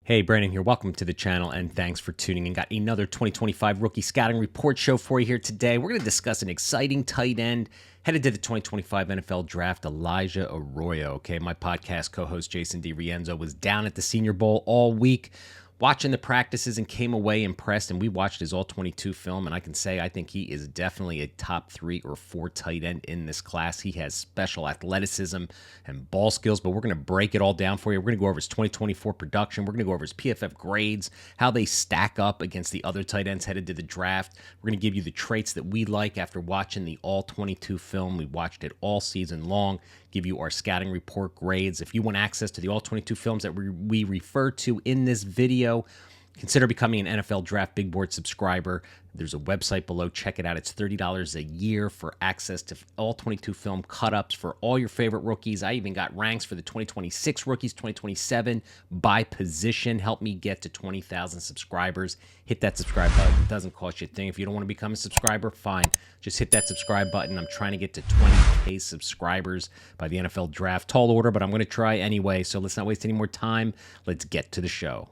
Hey, Brandon here. Welcome to the channel and thanks for tuning in. Got another 2025 rookie scouting report show for you here today. We're going to discuss an exciting tight end headed to the 2025 NFL draft, Elijah Arroyo. Okay, my podcast co-host Jason DiRienzo was down at the Senior Bowl all week watching the practices and came away impressed. And we watched his all-22 film, and I can say I think he is definitely a top 3 or 4 tight end in this class. He has special athleticism and ball skills, but we're going to break it all down for you. We're going to go over his 2024 production. We're going to go over his PFF grades, how they stack up against the other tight ends headed to the draft. We're going to give you the traits that we like after watching the all-22 film. We watched it all season long. Give you our scouting report grades. If you want access to the all-22 films that we refer to in this video, consider becoming an NFL Draft Big Board subscriber. There's a website below. Check it out. It's $30 a year for access to all 22 film cut-ups for all your favorite rookies. I even got ranks for the 2026 rookies, 2027 by position. Help me get to 20,000 subscribers. Hit that subscribe button. It doesn't cost you a thing. If you don't want to become a subscriber, fine. Just hit that subscribe button. I'm trying to get to 20K subscribers by the NFL Draft. Tall order, but I'm going to try anyway. So let's not waste any more time. Let's get to the show.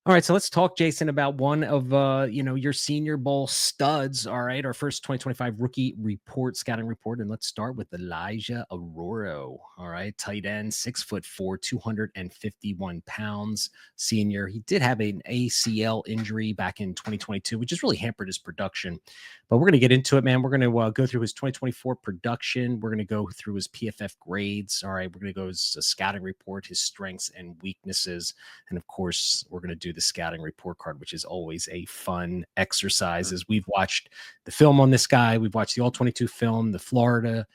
All right, so let's talk, Jason, about one of your Senior Bowl studs. All right, our first 2025 rookie report, scouting report, and let's start with Elijah Arryo. All right, tight end, 6'4", 251 pounds, senior. He did have an ACL injury back in 2022, which has really hampered his production. But we're going to get into it, man. We're going to go through his 2024 production. We're going to go through his PFF grades. All right, we're going to go his scouting report, his strengths and weaknesses, and of course, we're going to do the scouting report card, which is always a fun exercise. As we've watched the film on this guy, we've watched the all-22 film, the Florida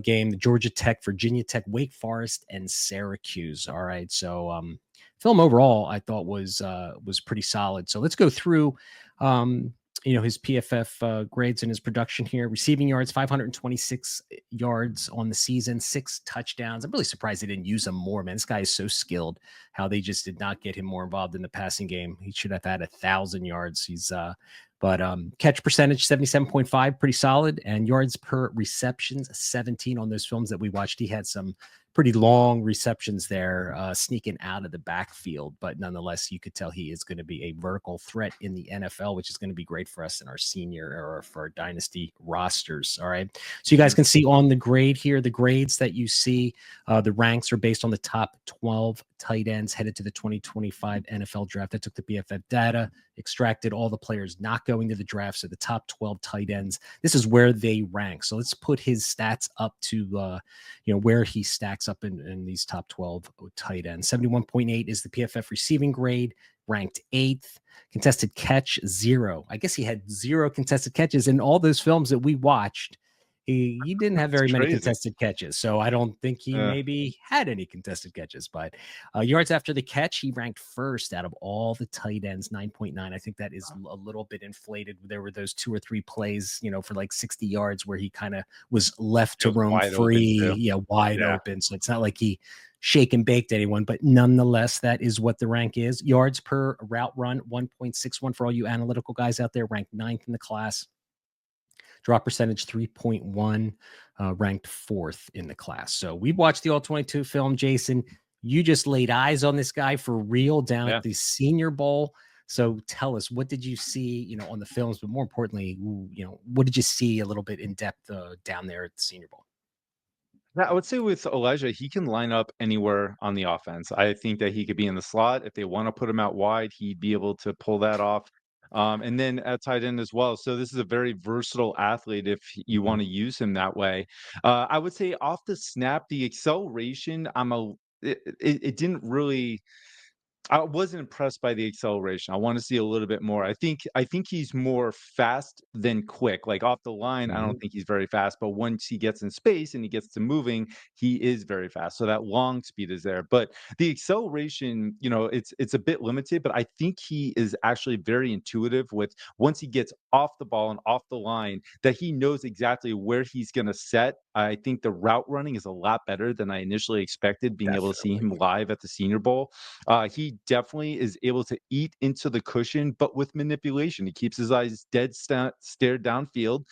game, the Georgia Tech, Virginia Tech, Wake Forest, and Syracuse. All right, so film overall I thought was pretty solid. So let's go through his PFF grades and his production here. Receiving yards, 526 yards on the season, 6 touchdowns. I'm really surprised they didn't use him more, man. This guy is so skilled. How they just did not get him more involved in the passing game. He should have had 1,000 yards. But catch percentage, 77.5, pretty solid. And yards per receptions, 17 on those films that we watched. He had some pretty long receptions there, sneaking out of the backfield. But nonetheless, you could tell he is going to be a vertical threat in the NFL, which is going to be great for us in our senior or for our dynasty rosters. All right. So you guys can see on the grade here, the grades that you see, the ranks are based on the top 12 tight ends headed to the 2025 NFL draft. I took the PFF data, extracted all the players not going to the draft. So the top 12 tight ends, this is where they rank. So let's put his stats up to, where he stacks up in these top 12 tight ends. 71.8 is the PFF receiving grade, ranked 8th. Contested catch, 0. I guess he had 0 contested catches in all those films that we watched. He didn't have very many contested catches, so I don't think he maybe had any contested catches. But yards after the catch, he ranked 1st out of all the tight ends, 9.9. I think that is a little bit inflated. There were those 2 or 3 plays, for like 60 yards where he kind of was left to roam free, wide open. So it's not like he shake and baked anyone, but nonetheless, that is what the rank is. Yards per route run, 1.61 for all you analytical guys out there, ranked 9th in the class. Drop percentage 3.1, ranked 4th in the class. So we watched the all-22 film, Jason. You just laid eyes on this guy for real down at the Senior Bowl. So tell us, what did you see, on the films, but more importantly, what did you see a little bit in depth down there at the Senior Bowl? Yeah, I would say with Elijah, he can line up anywhere on the offense. I think that he could be in the slot. If they want to put him out wide, he'd be able to pull that off. And then at tight end as well. So this is a very versatile athlete if you want to use him that way. I would say off the snap, the acceleration, it didn't really. I wasn't impressed by the acceleration. I want to see a little bit more. I think he's more fast than quick. Like off the line, I don't think he's very fast, but once he gets in space and he gets to moving, he is very fast. So that long speed is there. But the acceleration, it's a bit limited, but I think he is actually very intuitive with once he gets off the ball and off the line that he knows exactly where he's going to set. I think the route running is a lot better than I initially expected being able to see him live at the Senior Bowl. He he definitely is able to eat into the cushion, but with manipulation. He keeps his eyes dead stare downfield,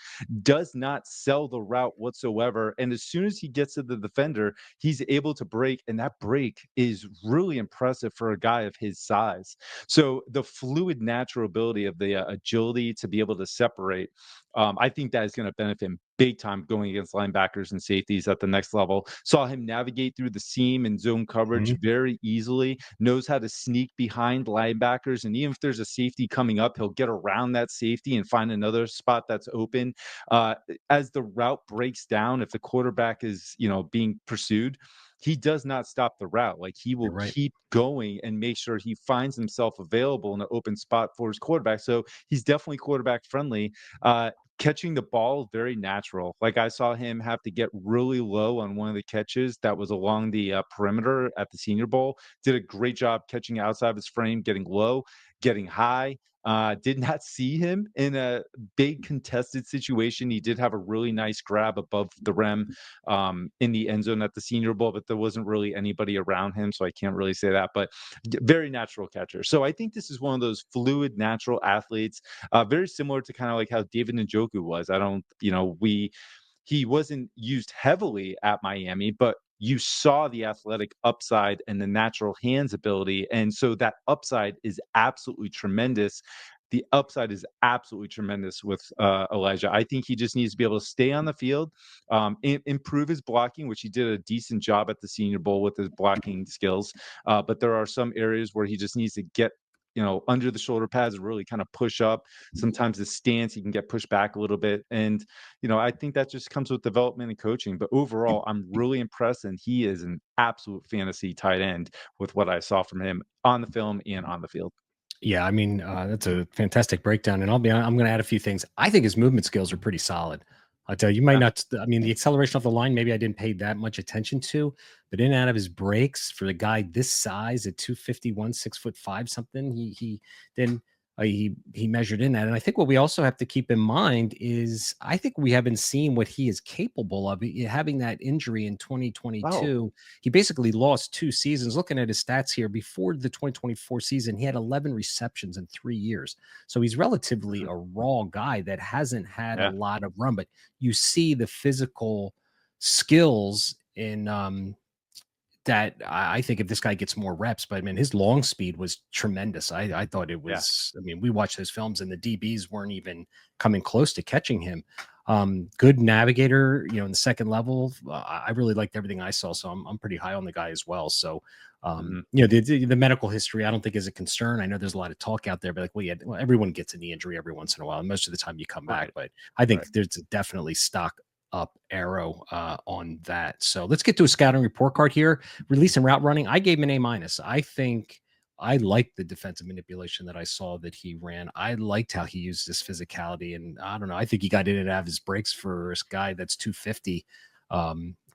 does not sell the route whatsoever. And as soon as he gets to the defender, he's able to break. And that break is really impressive for a guy of his size. So the fluid natural ability of the agility to be able to separate, I think that is going to benefit him big time going against linebackers and safeties at the next level. Saw him navigate through the seam and zone coverage Mhm. very easily, knows how to sneak behind linebackers. And even if there's a safety coming up, he'll get around that safety and find another spot that's open. Uh, as the route breaks down, if the quarterback is, being pursued, he does not stop the route. Like he You're will right. keep going and make sure he finds himself available in an open spot for his quarterback. So he's definitely quarterback friendly. Catching the ball very natural. Like I saw him have to get really low on one of the catches that was along the perimeter at the Senior Bowl. Did a great job catching outside of his frame, getting low, getting high. Did not see him in a big contested situation. He did have a really nice grab above the rim in the end zone at the Senior Bowl, but there wasn't really anybody around him, so I can't really say that. But very natural catcher. So I think this is one of those fluid, natural athletes, very similar to kind of like how David Njoku was. I don't, he wasn't used heavily at Miami, but you saw the athletic upside and the natural hands ability. And so that upside is absolutely tremendous. The upside is absolutely tremendous with Elijah. I think he just needs to be able to stay on the field, improve his blocking, which he did a decent job at the Senior Bowl with his blocking skills. But there are some areas where he just needs to get under the shoulder pads, really kind of push up. Sometimes his stance, he can get pushed back a little bit. And, I think that just comes with development and coaching. But overall, I'm really impressed. And he is an absolute fantasy tight end with what I saw from him on the film and on the field. Yeah, I mean, that's a fantastic breakdown, and I'm gonna add a few things. I think his movement skills are pretty solid. I tell you, you might Yeah. not I mean, the acceleration off the line, maybe I didn't pay that much attention to, but in and out of his breaks for the guy this size at 251, 6'5" something, then he measured in that. And I think what we also have to keep in mind is I think we haven't seen what he is capable of. Having that injury in Oh, 2022, he basically lost 2 seasons. Looking at his stats here, before the 2024 season, he had 11 receptions in 3 years. So he's relatively mhm, a raw guy that hasn't had a yeah. lot of run, but you see the physical skills in that I think if this guy gets more reps, but I mean, his long speed was tremendous. I thought it Yeah. was, I mean, we watched those films and the DBs weren't even coming close to catching him. Good navigator, in the second level. I really liked everything I saw. So I'm pretty high on the guy as well. So, Mhm. the medical history, I don't think is a concern. I know there's a lot of talk out there, but like, well, everyone gets a knee injury every once in a while. And most of the time you come back, Right. but I Right. think there's definitely stock up arrow on that. So let's get to a scouting report card here. Release and route running, I gave him an A minus. I think I liked the defensive manipulation that I saw that he ran. I liked how he used his physicality, and I don't know. I think he got in and out of his breaks for a guy that's 250.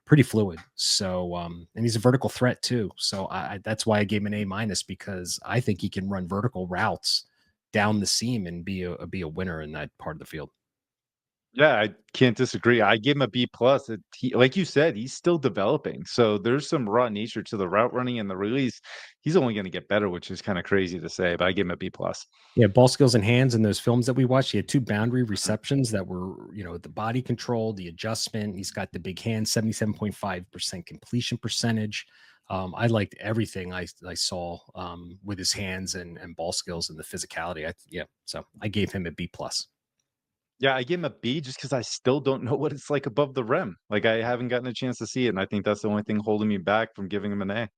Pretty fluid. So, and he's a vertical threat too. So that's why I gave him an A minus because I think he can run vertical routes down the seam and be a winner in that part of the field. Yeah, I can't disagree. I gave him a B plus. Like you said, he's still developing. So there's some raw nature to the route running and the release. He's only going to get better, which is kind of crazy to say, but I give him a B plus. Yeah, ball skills and hands in those films that we watched. He had 2 boundary receptions that were, the body control, the adjustment. He's got the big hand, 77.5% completion percentage. I liked everything I saw with his hands and ball skills and the physicality. Yeah, so I gave him a B plus. Yeah, I gave him a B just because I still don't know what it's like above the rim. Like I haven't gotten a chance to see it, and I think that's the only thing holding me back from giving him an A.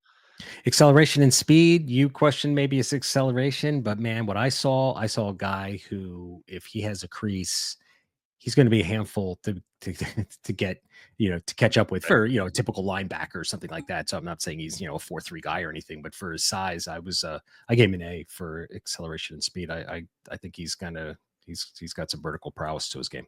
Acceleration and speed. You question maybe it's acceleration, but man, what I saw a guy who, if he has a crease, he's going to be a handful to to get to catch up with Right. for a typical linebacker or something like that. So I'm not saying he's a 4-3 guy or anything, but for his size, I gave him an A for acceleration and speed. I think he's got some vertical prowess to his game.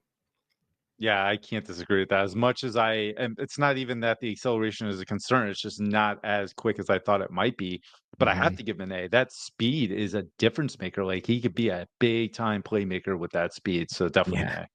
Yeah, I can't disagree with that. As much as I and it's not even that the acceleration is a concern, it's just not as quick as I thought it might be. But I have Mhm. to give him an A. That speed is a difference maker. Like he could be a big time playmaker with that speed. So definitely Yeah. an A.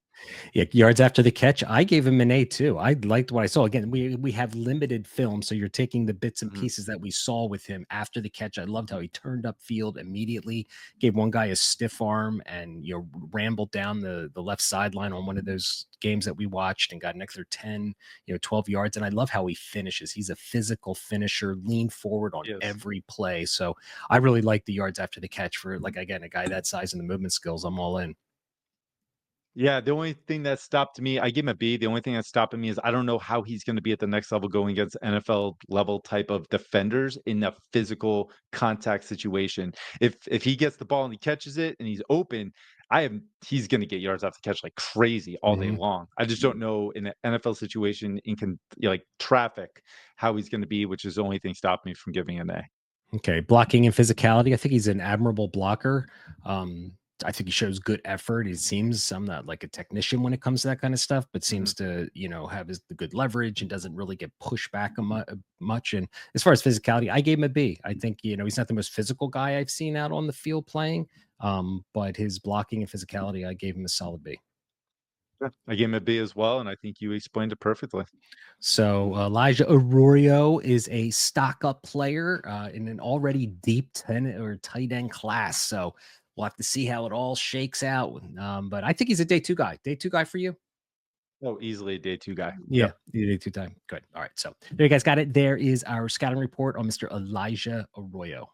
Yeah, yards after the catch, I gave him an A too. I liked what I saw. Again, we have limited film, so you're taking the bits and Mhm. pieces that we saw with him after the catch. I loved how he turned up field immediately, gave one guy a stiff arm, and rambled down the left sideline on one of those games that we watched and got an extra 10, 12 yards. And I love how he finishes. He's a physical finisher, lean forward on Yes. every play. So I really like the yards after the catch for, like, again, a guy that size and the movement skills. I'm all in. Yeah, the only thing that stopped me, I gave him a B. The only thing that's stopping me is I don't know how he's going to be at the next level going against NFL level type of defenders in a physical contact situation. If he gets the ball and he catches it and he's open, he's going to get yards after catch like crazy all day Mhm. long. I just don't know in an NFL situation like traffic how he's going to be, which is the only thing stopping me from giving an A. Okay, blocking and physicality. I think he's an admirable blocker. Um, I think he shows good effort. He seems I'm not like a technician when it comes to that kind of stuff, but seems Mhm. to have the good leverage and doesn't really get pushed back much. And as far as physicality, I gave him a B. I think he's not the most physical guy I've seen out on the field playing, but his blocking and physicality, I gave him a solid B. Yeah, I gave him a B as well, and I think you explained it perfectly. So Elijah Arroyo is a stock up player in an already deep 10 or tight end class. So we'll have to see how it all shakes out. But I think he's a day two guy. Day two guy for you? Oh, easily a day two guy. Yeah, Yep. he's a day two time. Good. All right. So there you guys got it. There is our scouting report on Mr. Elijah Arroyo.